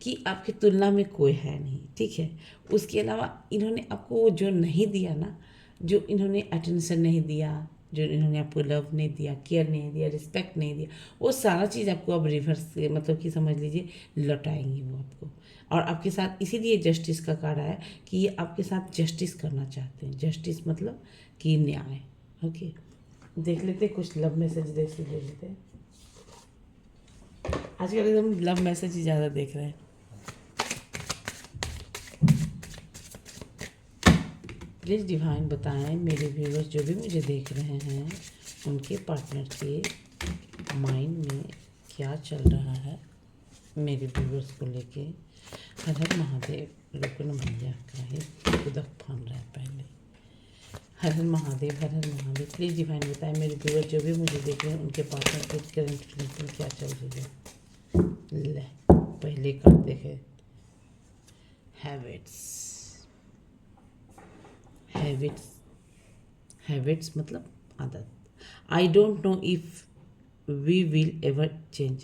कि आपकी तुलना में कोई है नहीं, ठीक है। उसके अलावा इन्होंने आपको वो जो नहीं दिया ना, जो इन्होंने अटेंशन नहीं दिया, जो इन्होंने आपको लव नहीं दिया, केयर नहीं दिया, रिस्पेक्ट नहीं दिया, वो सारा चीज़ आपको अब रिवर्स मतलब कि समझ लीजिए लौटाएंगी वो आपको। और आपके साथ इसीलिए जस्टिस का कार्ड है कि ये आपके साथ जस्टिस करना चाहते हैं। जस्टिस मतलब कि न्याय। ओके, देख लेते हैं कुछ लव मैसेज देख लेते हैं। आजकल एकदम लव मैसेज ही ज़्यादा देख रहे हैं। प्लीज़ डिवाइन बताएं मेरे व्यूअर्स जो भी मुझे देख रहे हैं उनके पार्टनर के माइंड में क्या चल रहा है मेरे व्यूअर्स को लेके। हर हर महादेव, रुको ना भैया कहीं खुदक फान रहा है पहले। हर हर महादेव, हर हर महादेव। प्लीज़ डिवाइन बताएं मेरे व्यूअर्स जो भी मुझे देख रहे हैं उनके पार्टनर के करंट फीलिंग्स में क्या चल रही है। ले पहले कार्ड देखे, हैबिट्स। हैबिट्स मतलब आदत। I don't know if we will ever change.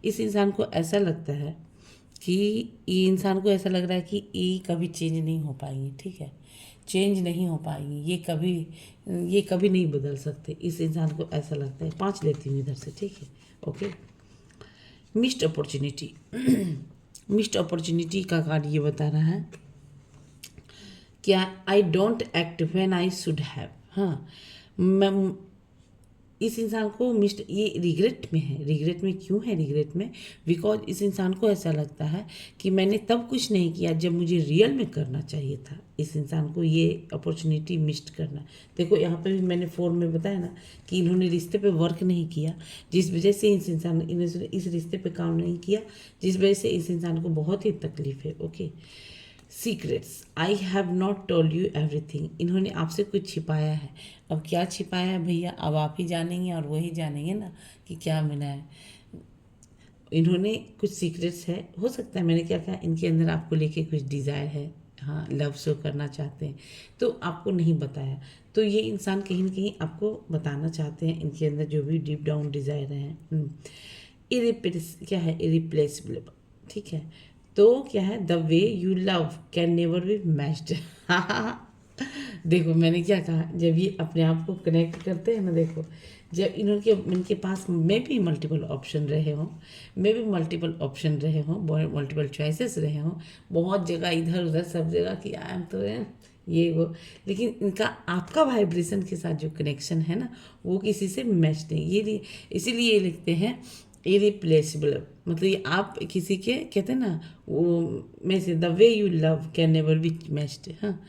इस इंसान को ऐसा लगता है कि ये इंसान को ऐसा लग रहा है कि ये कभी चेंज नहीं हो पाएंगी, ठीक है, चेंज नहीं हो पाएंगी, ये कभी नहीं बदल सकते। इस इंसान को ऐसा लगता है। 5 लेती हूँ इधर से, ठीक है। Okay, missed opportunity. Missed opportunity का कार्ड ये बता रहा है क्या, I don't act when I should have. हाँ, मैं इस इंसान को मिस्ड, ये रिग्रेट में है। रिग्रेट में क्यों है? रिग्रेट में बिकॉज इस इंसान को ऐसा लगता है कि मैंने तब कुछ नहीं किया जब मुझे रियल में करना चाहिए था। इस इंसान को ये अपॉर्चुनिटी मिस्ड करना। देखो यहाँ पे भी मैंने 4 में बताया ना कि इन्होंने रिश्ते पे वर्क नहीं किया, जिस वजह से इस इंसान इन्होंने इस रिश्ते पे काम नहीं किया, जिस वजह से इस इंसान को बहुत ही तकलीफ है। Okay, secrets. I have not told you everything. इन्होंने आपसे कुछ छिपाया है। अब क्या छिपाया है भैया, अब आप ही जानेंगे और वही जानेंगे ना कि क्या मिला है। इन्होंने कुछ सीक्रेट्स है, हो सकता है मैंने क्या कहा, इनके अंदर आपको लेके कुछ डिज़ायर है, हाँ, लव शो करना चाहते हैं, तो आपको नहीं बताया। तो ये इंसान कहीं ना कहीं आपको बताना चाहते हैं इनके अंदर जो भी डीप डाउन डिज़ायर हैं। क्या है, इरिप्लेसेबल, ठीक है। तो क्या है, the way you love can never be matched. देखो मैंने क्या कहा, जब ये अपने आप को कनेक्ट करते हैं ना, देखो जब इनके पास में भी मल्टीपल ऑप्शन रहे हों, मल्टीपल चॉइसेस रहे हों, बहुत जगह इधर उधर सब जगह कि आई एम तो ये वो, लेकिन इनका आपका वाइब्रेशन के साथ जो कनेक्शन है ना वो किसी से मैच नहीं। ये इसीलिए ये लिखते हैं इरिप्लेसेबल, मतलब ये आप किसी के कहते हैं ना वो में से, the way you love can never be matched. हाँ,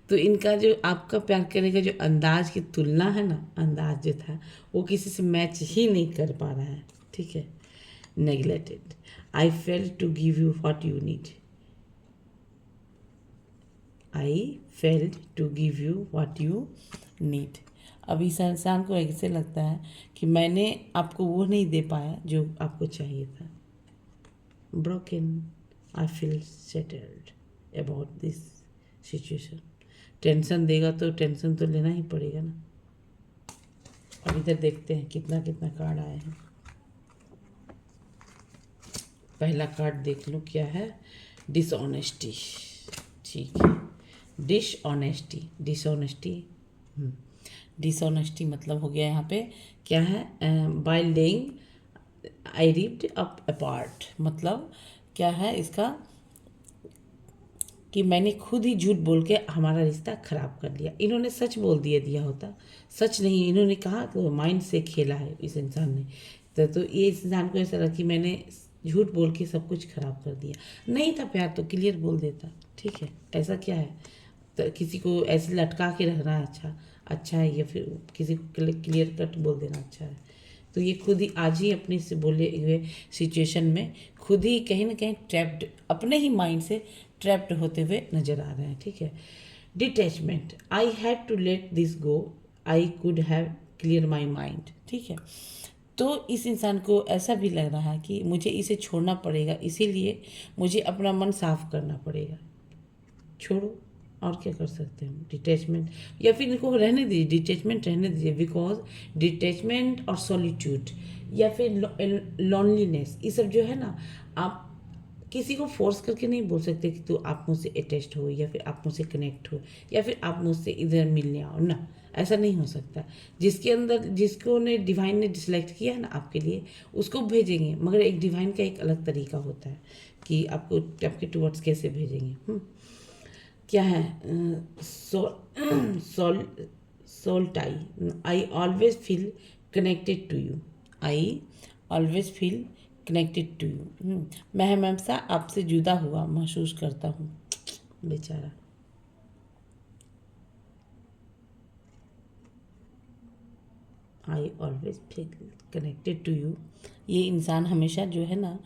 तो इनका जो आपका प्यार करने का जो अंदाज की तुलना है ना, अंदाज जो था वो किसी से मैच ही नहीं कर पा रहा है, ठीक है। Neglected. I fail to give you what you need. I failed to give you what you need. अब इस इंसान को ऐसे लगता है कि मैंने आपको वो नहीं दे पाया जो आपको चाहिए था। Broken. I feel settled about this situation. Tension देगा तो टेंशन तो लेना ही पड़ेगा ना। अब इधर देखते हैं कितना कितना कार्ड आए हैं। पहला कार्ड देख लो क्या है, डिसऑनेस्टी, ठीक है। डिसऑनेस्टी मतलब हो गया यहाँ पे क्या है, by laying I ripped up apart, मतलब क्या है इसका कि मैंने खुद ही झूठ बोल के हमारा रिश्ता खराब कर लिया। इन्होंने सच बोल दिया होता, सच नहीं, इन्होंने कहा तो माइंड से खेला है इस इंसान ने। तो ये इस इंसान को ऐसा लगा कि मैंने झूठ बोल के सब कुछ खराब कर दिया। नहीं था प्यार तो क्लियर बोल देता, ठीक है। ऐसा क्या है, तो किसी को ऐसे लटका के रखना अच्छा है या फिर किसी को क्लियर कट बोल देना अच्छा है। तो ये खुद ही आज ही अपने से बोले हुए सिचुएशन में खुद ही कहीं ना कहीं ट्रैप्ड, अपने ही माइंड से ट्रैप्ड होते हुए नजर आ रहे हैं, ठीक है। Detachment. I had to let this go, I could have clear my mind, ठीक है। तो इस इंसान को ऐसा भी लग रहा है कि मुझे इसे छोड़ना पड़ेगा, इसीलिए मुझे अपना मन साफ करना पड़ेगा। छोड़ो, और क्या कर सकते हैं हम। डिटैचमेंट, या फिर इनको रहने दीजिए, डिटैचमेंट रहने दीजिए, बिकॉज डिटैचमेंट और सॉलिट्यूड या फिर लॉनलीनेस, ये सब जो है ना, आप किसी को फोर्स करके नहीं बोल सकते कि तो आप मुझसे अटैच्ड हो, या फिर आप मुझसे कनेक्ट हो, या फिर आप मुझसे इधर मिलने आओ ना, ऐसा नहीं हो सकता। जिसके अंदर, जिसको ने डिवाइन ने डिसलाइक किया है ना आपके लिए, उसको भेजेंगे, मगर एक डिवाइन का एक अलग तरीका होता है कि आपको आपके टुवर्ड्स कैसे भेजेंगे। क्या है, soul soul tie, I always feel connected to you, I always feel connected to you, मैं हमेशा आपसे जुदा हुआ महसूस करता हूँ। बेचारा, I always feel connected to you, ये इंसान हमेशा जो है ना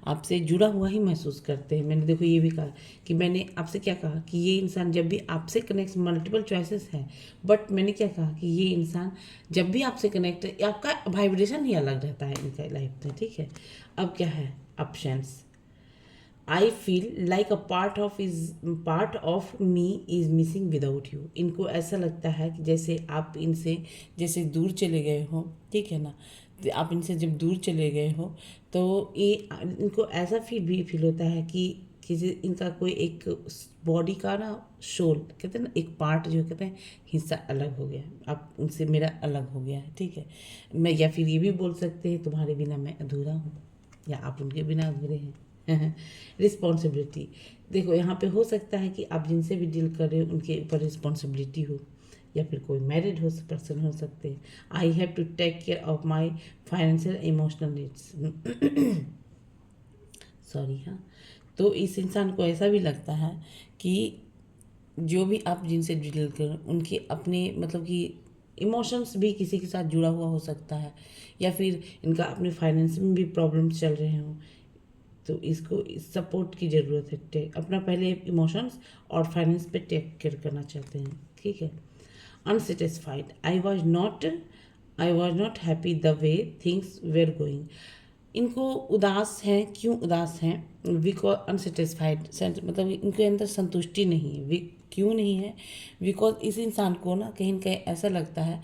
आपसे जुड़ा हुआ ही महसूस करते हैं। मैंने देखो ये भी कहा कि मैंने आपसे क्या कहा कि ये इंसान जब भी आपसे कनेक्ट, मल्टीपल चॉइसेस हैं, बट मैंने क्या कहा कि ये इंसान जब भी आपसे कनेक्ट, आपका वाइब्रेशन ही अलग रहता है इनका लाइफ में, ठीक है। अब क्या है options, I feel like a part of me is missing without you, इनको ऐसा लगता है कि जैसे आप इनसे जैसे दूर चले गए हो, ठीक है ना, तो आप इनसे जब दूर चले गए हो तो ये इनको ऐसा फील होता है कि किसी इनका कोई एक बॉडी का ना शोल कहते हैं ना, एक पार्ट जो कहते हैं हिस्सा अलग हो गया, आप उनसे मेरा अलग हो गया है, ठीक है। मैं, या फिर ये भी बोल सकते हैं तुम्हारे बिना मैं अधूरा हूँ, या आप उनके बिना अधूरे हैं। रिस्पॉन्सिबिलिटी, देखो यहाँ पे हो सकता है कि आप जिनसे भी डील कर रहे हो उनके ऊपर रिस्पॉन्सिबिलिटी हो, या फिर कोई मैरिड हो पर्सन हो सकते हैं। I have to take care of my financial emotional needs, sorry, हाँ। तो इस इंसान को ऐसा भी लगता है कि जो भी आप जिनसे डील कर उनके अपने मतलब कि इमोशंस भी किसी के साथ जुड़ा हुआ हो सकता है, या फिर इनका अपने फाइनेंस में भी प्रॉब्लम्स चल रहे हों, तो इसको सपोर्ट की ज़रूरत है। अपना पहले इमोशंस और फाइनेंस पे टेक केयर करना चाहते हैं, ठीक है। Unsatisfied, I was not happy the way things were going, इनको उदास हैं, क्यों उदास हैं, बिकॉज अनसेटिस्फाइड, मतलब इनके अंदर संतुष्टि नहीं है, क्यों नहीं है, बिकॉज इस इंसान को ना कहीं न कहीं ऐसा लगता है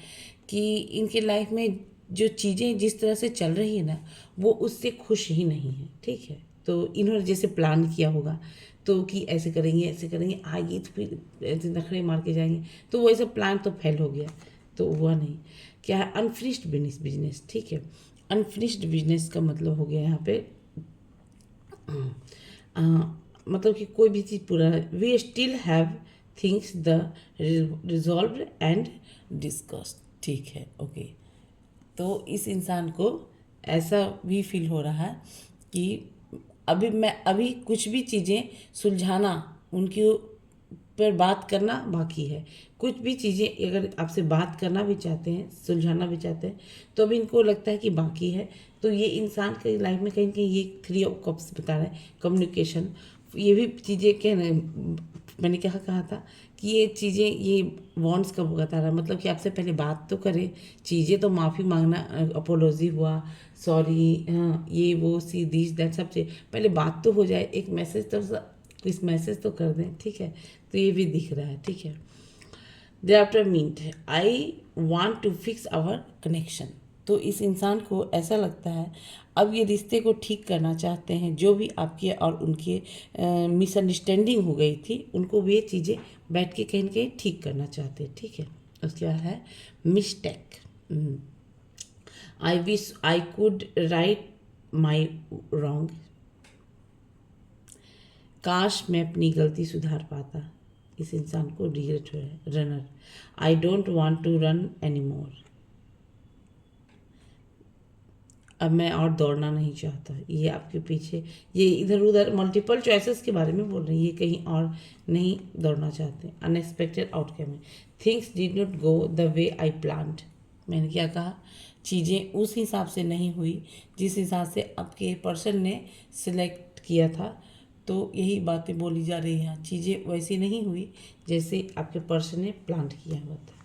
कि इनके लाइफ में जो चीज़ें जिस तरह से चल रही है ना, वो उससे खुश ही नहीं है, ठीक है। तो इन्होंने जैसे प्लान किया होगा तो कि ऐसे करेंगे आगे, तो फिर ऐसे नखरे मार के जाएंगे, तो वो ऐसा प्लान तो फेल हो गया, तो हुआ नहीं। क्या है, अनफिनिश्ड बिजनेस, ठीक है। अनफिनिश्ड बिजनेस का मतलब हो गया यहाँ पे मतलब कि कोई भी चीज़ पूरा, we still have things the resolve and discussed, ठीक है, ओके। तो इस इंसान को ऐसा भी फील हो रहा है कि अभी कुछ भी चीज़ें सुलझाना, उनकी पर बात करना बाकी है। कुछ भी चीज़ें अगर आपसे बात करना भी चाहते हैं, सुलझाना भी चाहते हैं, तो अभी इनको लगता है कि बाकी है। तो ये इंसान के लाइफ में कहीं न कहीं ये 3 ऑफ कप्स बता रहा है, कम्युनिकेशन, ये भी चीज़ें क्या है, मैंने क्या कहा था कि ये चीज़ें, ये वॉन्ट्स का बता रहा है, मतलब कि आपसे पहले बात तो करें, चीज़ें तो माफ़ी मांगना, अपोलॉजी हुआ, सॉरी, हाँ, ये वो सी दिस दैट, सब चीज़ पहले बात तो हो जाए, एक मैसेज तो इस मैसेज तो कर दें, ठीक है। तो ये भी दिख रहा है, ठीक है। There after meet, I want to fix our connection, तो इस इंसान को ऐसा लगता है अब ये रिश्ते को ठीक करना चाहते हैं, जो भी आपके और उनके मिसअंडरस्टैंडिंग हो गई थी, उनको भी ये चीज़ें बैठ के कहीं न कहीं ठीक करना चाहते हैं, ठीक है। उसके बाद है mistake, I wish I could write my wrong, काश मैं अपनी गलती सुधार पाता, इस इंसान को रिग्रेट हो है। Runner, I don't want to run any more, अब मैं और दौड़ना नहीं चाहता, ये आपके पीछे, ये इधर उधर मल्टीपल चॉइसेस के बारे में बोल रहे हैं, ये कहीं और नहीं दौड़ना चाहते। अनएक्सपेक्टेड आउटकम है, things did not go the way I planned, मैंने क्या कहा, चीज़ें उस हिसाब से नहीं हुई जिस हिसाब से आपके पर्सन ने सिलेक्ट किया था, तो यही बातें बोली जा रही हैं, चीज़ें वैसी नहीं हुई जैसे आपके पर्सन ने प्लान किया हुआ था।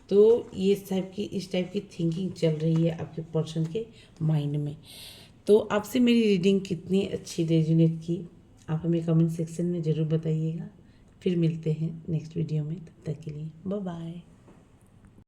तो ये इस टाइप की थिंकिंग चल रही है आपके पर्सन के माइंड में। तो आपसे मेरी रीडिंग कितनी अच्छी रेजोनेट की, आप हमें कमेंट सेक्शन में ज़रूर बताइएगा। फिर मिलते हैं नेक्स्ट वीडियो में, तब तक के लिए बाय बाय।